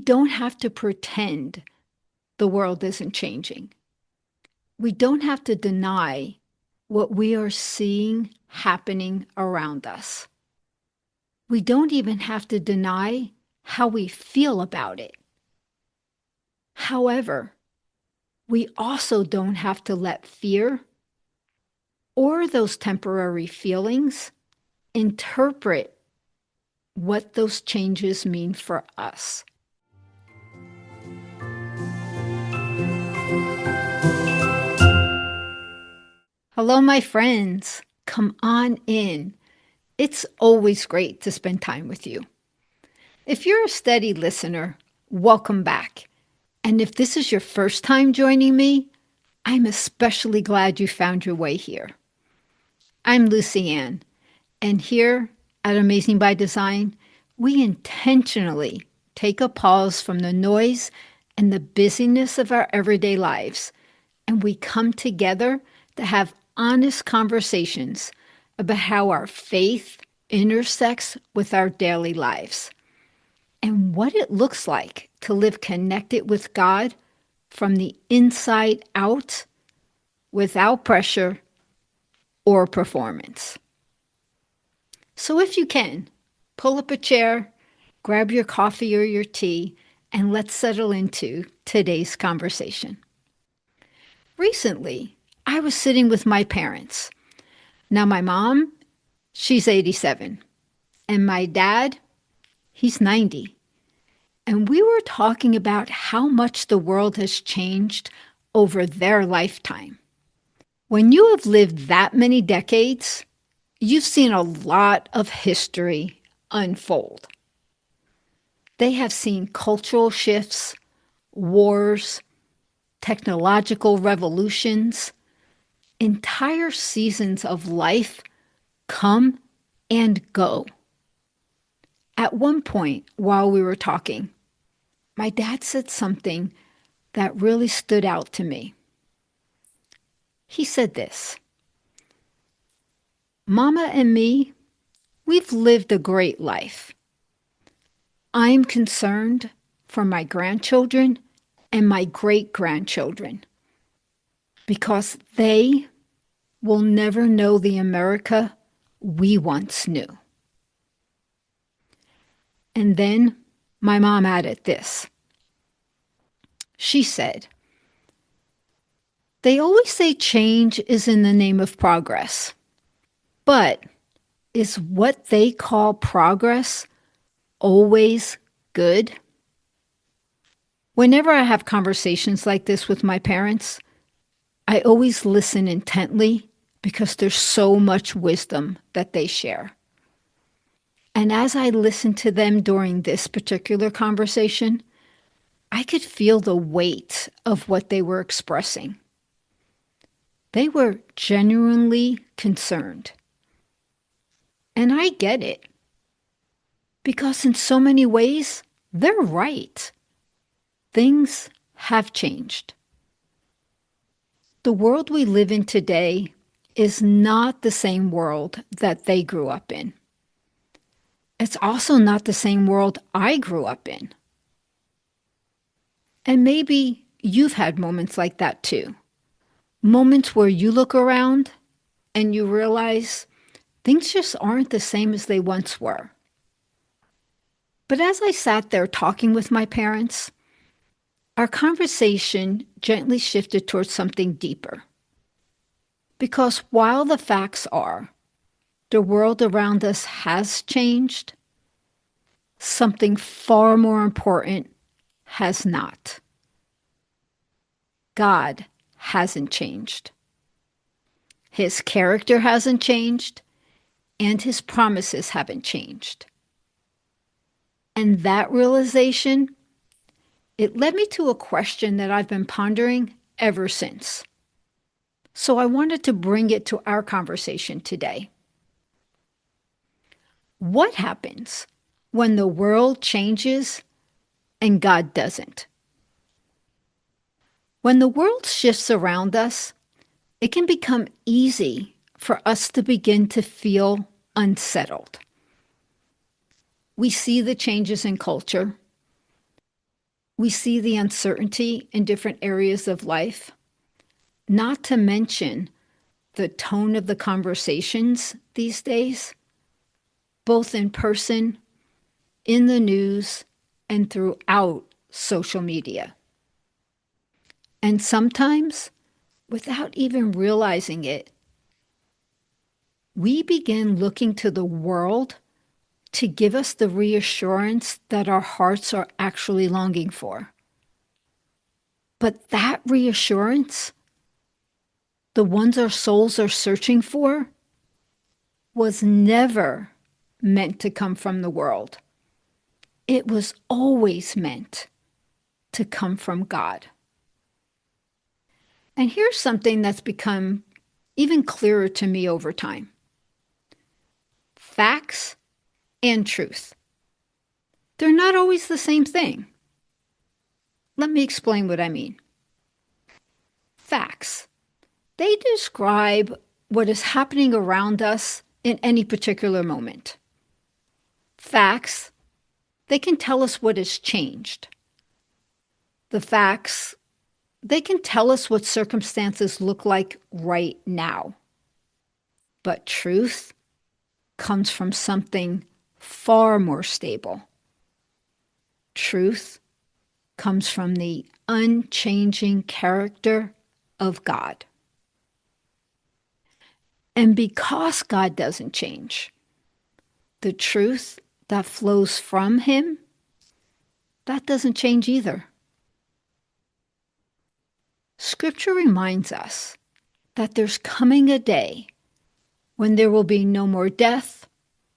don't have to pretend the world isn't changing. We don't have to deny what we are seeing happening around us. We don't even have to deny how we feel about it. However, we also don't have to let fear or those temporary feelings interpret what those changes mean for us. Hello, my friends. Come on in. It's always great to spend time with you. If you're a steady listener, welcome back. And if this is your first time joining me, I'm especially glad you found your way here. I'm Lucy Ann, and here at Amazing by Design, we intentionally take a pause from the noise and the busyness of our everyday lives, and we come together to have honest conversations about how our faith intersects with our daily lives and what it looks like to live connected with God from the inside out without pressure or performance. So if you can, pull up a chair, grab your coffee or your tea, and let's settle into today's conversation. Recently, I was sitting with my parents. Now, my mom, she's 87, and my dad, he's 90. And we were talking about how much the world has changed over their lifetime. When you have lived that many decades, you've seen a lot of history unfold. They have seen cultural shifts, wars, technological revolutions, entire seasons of life come and go. At one point, while we were talking, my dad said something that really stood out to me. He said this: "Mama and me, we've lived a great life. I'm concerned for my grandchildren and my great-grandchildren because they will never know the America we once knew." And then my mom added this. She said, "They always say change is in the name of progress, but is what they call progress always good?" Whenever I have conversations like this with my parents, I always listen intently because there's so much wisdom that they share. And as I listened to them during this particular conversation, I could feel the weight of what they were expressing. They were genuinely concerned. And I get it, because in so many ways, they're right. Things have changed. The world we live in today is not the same world that they grew up in. It's also not the same world I grew up in. And maybe you've had moments like that too. Moments where you look around and you realize things just aren't the same as they once were. But as I sat there talking with my parents, our conversation gently shifted towards something deeper. Because while the facts are, the world around us has changed, something far more important has not. God hasn't changed. His character hasn't changed, and his promises haven't changed. And that realization, it led me to a question that I've been pondering ever since. So I wanted to bring it to our conversation today. What happens when the world changes and God doesn't? When the world shifts around us, it can become easy for us to begin to feel unsettled. We see the changes in culture. We see the uncertainty in different areas of life, not to mention the tone of the conversations these days, both in person, in the news, and throughout social media. And sometimes, without even realizing it, we begin looking to the world to give us the reassurance that our hearts are actually longing for. But that reassurance, the ones our souls are searching for, was never meant to come from the world. It was always meant to come from God. And here's something that's become even clearer to me over time. Facts and truth. They're not always the same thing. Let me explain what I mean. Facts. They describe what is happening around us in any particular moment. Facts, they can tell us what has changed. The facts, they can tell us what circumstances look like right now. But truth comes from something far more stable. Truth comes from the unchanging character of God. And because God doesn't change, the truth that flows from Him, that doesn't change either. Scripture reminds us that there's coming a day when there will be no more death,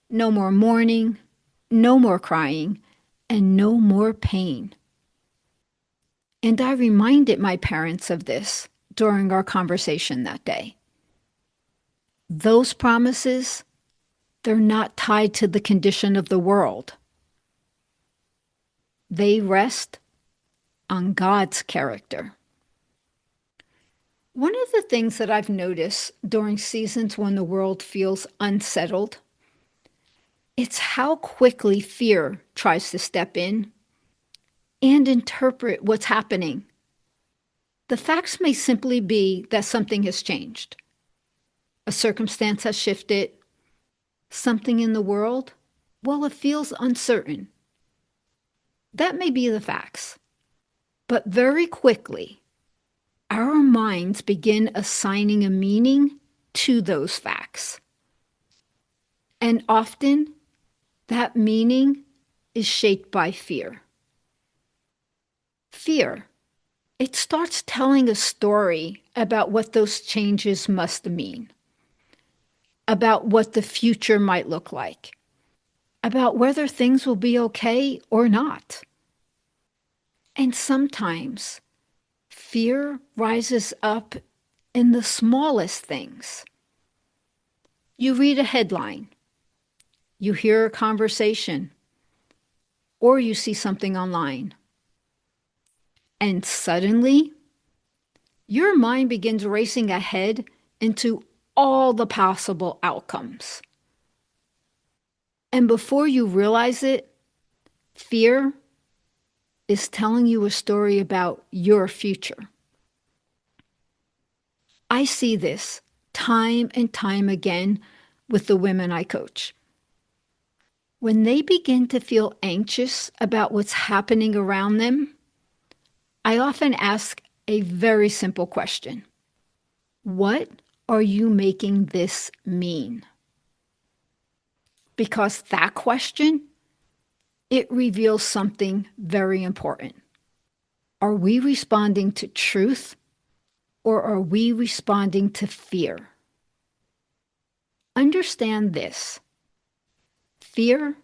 no more mourning, no more crying, and no more pain. And I reminded my parents of this during our conversation that day. Those promises, they're not tied to the condition of the world. They rest on God's character. One of the things that I've noticed during seasons when the world feels unsettled, it's how quickly fear tries to step in and interpret what's happening. The facts may simply be that something has changed. A circumstance has shifted. Something in the world, well, it feels uncertain. That may be the facts. But very quickly, our minds begin assigning a meaning to those facts. And often, that meaning is shaped by fear. Fear, it starts telling a story about what those changes must mean, about what the future might look like, about whether things will be okay or not. And sometimes, fear rises up in the smallest things. You read a headline, you hear a conversation, or you see something online. And suddenly, your mind begins racing ahead into all the possible outcomes. And before you realize it, fear is telling you a story about your future. I see this time and time again with the women I coach. When they begin to feel anxious about what's happening around them, I often ask a very simple question. What are you making this mean? Because that question, it reveals something very important. Are we responding to truth, or are we responding to fear? Understand this. Fear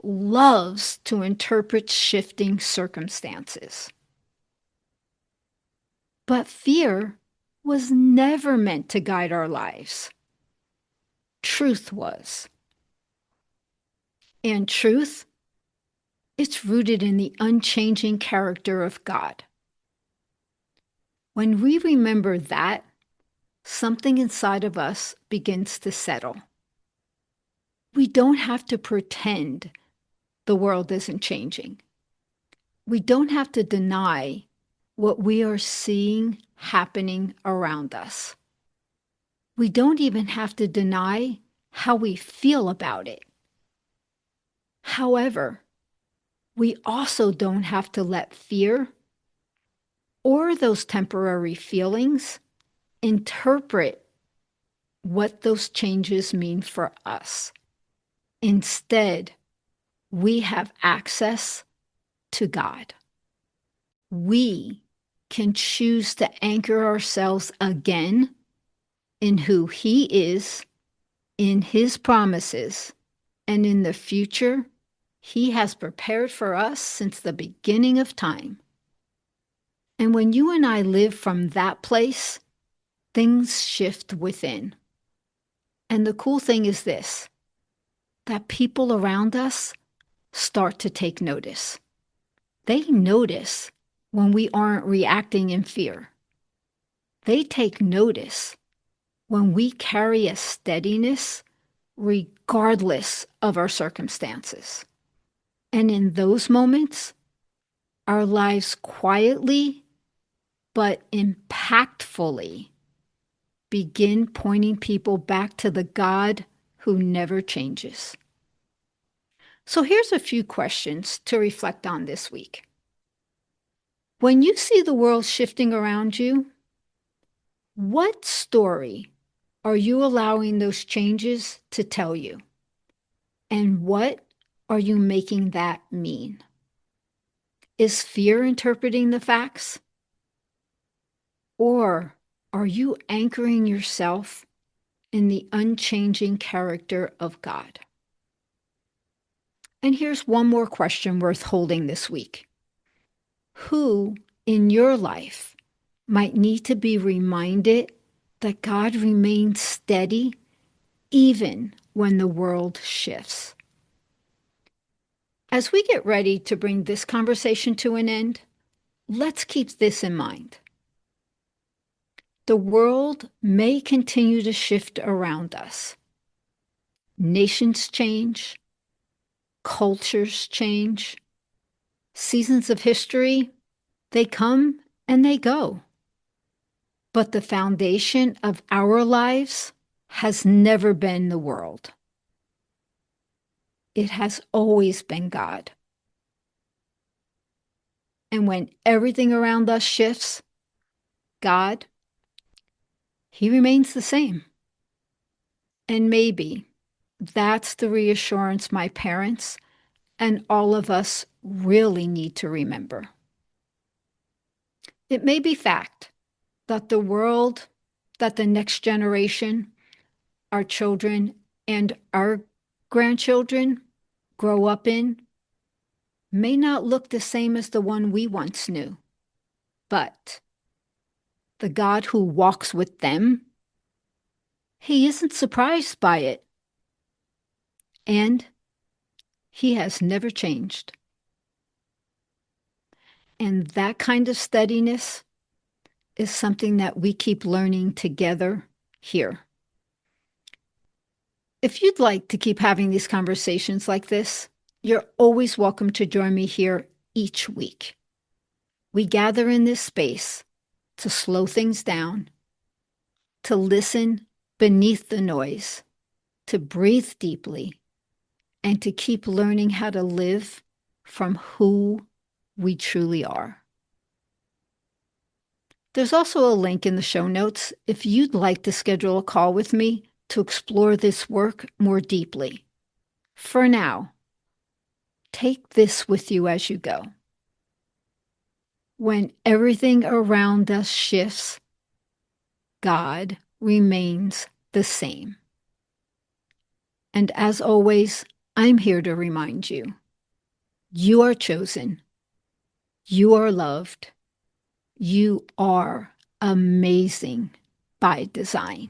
loves to interpret shifting circumstances. But fear was never meant to guide our lives. Truth was. And truth, it's rooted in the unchanging character of God. When we remember that, something inside of us begins to settle. We don't have to pretend the world isn't changing. We don't have to deny what we are seeing happening around us. We don't even have to deny how we feel about it. However, we also don't have to let fear or those temporary feelings interpret what those changes mean for us. Instead, we have access to God. We can choose to anchor ourselves again in who He is, in His promises, and in the future He has prepared for us since the beginning of time. And when you and I live from that place, things shift within. And the cool thing is this, that people around us start to take notice. They notice when we aren't reacting in fear. They take notice when we carry a steadiness regardless of our circumstances. And in those moments, our lives quietly but impactfully begin pointing people back to the God who never changes. So here's a few questions to reflect on this week. When you see the world shifting around you, what story are you allowing those changes to tell you? And what are you making that mean? Is fear interpreting the facts? Or are you anchoring yourself in the unchanging character of God? And here's one more question worth holding this week. Who in your life might need to be reminded that God remains steady even when the world shifts? As we get ready to bring this conversation to an end, let's keep this in mind. The world may continue to shift around us. Nations change, cultures change, seasons of history, they come and they go. But the foundation of our lives has never been the world. It has always been God. And when everything around us shifts, God, He remains the same. And maybe that's the reassurance my parents and all of us really need to remember. It may be fact that the world, that the next generation, our children, and our grandchildren grow up in may not look the same as the one we once knew. But the God who walks with them, He isn't surprised by it. And He has never changed. And that kind of steadiness is something that we keep learning together here. If you'd like to keep having these conversations like this, you're always welcome to join me here each week. We gather in this space to slow things down, to listen beneath the noise, to breathe deeply, and to keep learning how to live from who we truly are. There's also a link in the show notes if you'd like to schedule a call with me to explore this work more deeply. For now, take this with you as you go. When everything around us shifts, God remains the same. And as always, I'm here to remind you, you are chosen, you are loved, you are amazing by design.